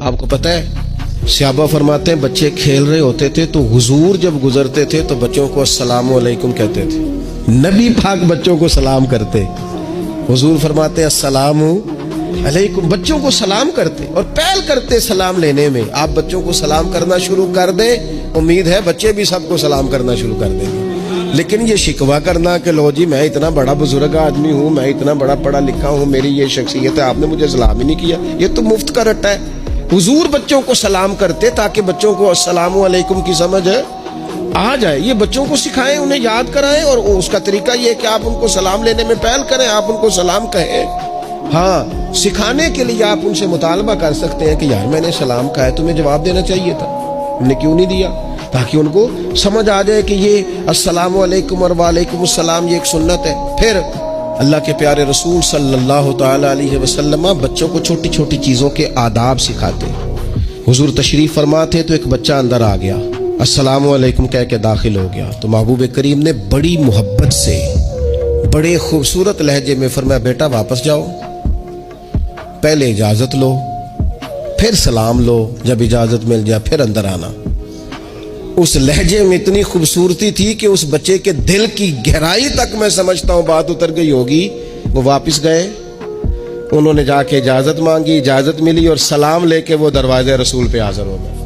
آپ کو پتہ ہے صحابہ فرماتے ہیں بچے کھیل رہے ہوتے تھے تو حضور جب گزرتے تھے تو بچوں کو السلام علیکم کہتے تھے. نبی پاک بچوں کو سلام کرتے. حضور فرماتے ہیں السلام علیکم، بچوں کو سلام کرتے اور پہل کرتے سلام لینے میں. آپ بچوں کو سلام کرنا شروع کر دیں، امید ہے بچے بھی سب کو سلام کرنا شروع کر دیں گے. لیکن یہ شکوہ کرنا کہ لو جی میں اتنا بڑا بزرگ آدمی ہوں، میں اتنا بڑا پڑھا لکھا ہوں، میری یہ شخصیت ہے، آپ نے مجھے سلام ہی نہیں کیا، یہ تو مفت کا رٹا ہے. حضور بچوں کو سلام کرتے تاکہ بچوں کو السلام علیکم کی سمجھ آ جائے. یہ بچوں کو سکھائیں، انہیں یاد کرائیں، اور اس کا طریقہ یہ ہے کہ آپ ان کو سلام لینے میں پہل کریں، آپ ان کو سلام کہیں. ہاں، سکھانے کے لیے آپ ان سے مطالبہ کر سکتے ہیں کہ یار میں نے سلام کہا ہے، تمہیں جواب دینا چاہیے تھا، ہم نے کیوں نہیں دیا، تاکہ ان کو سمجھ آ جائے کہ یہ السلام علیکم اور وعلیکم السلام یہ ایک سنت ہے. پھر اللہ کے پیارے رسول صلی اللہ تعالی علیہ وسلم بچوں کو چھوٹی چھوٹی چیزوں کے آداب سکھاتے. حضور تشریف فرما تھے تو ایک بچہ اندر آ گیا، السلام علیکم کہہ کے داخل ہو گیا. تو محبوب کریم نے بڑی محبت سے بڑے خوبصورت لہجے میں فرمایا بیٹا واپس جاؤ، پہلے اجازت لو، پھر سلام لو، جب اجازت مل جائے پھر اندر آنا. اس لہجے میں اتنی خوبصورتی تھی کہ اس بچے کے دل کی گہرائی تک میں سمجھتا ہوں بات اتر گئی ہوگی. وہ واپس گئے، انہوں نے جا کے اجازت مانگی، اجازت ملی اور سلام لے کے وہ دروازے رسول پہ حاضر ہو گئے.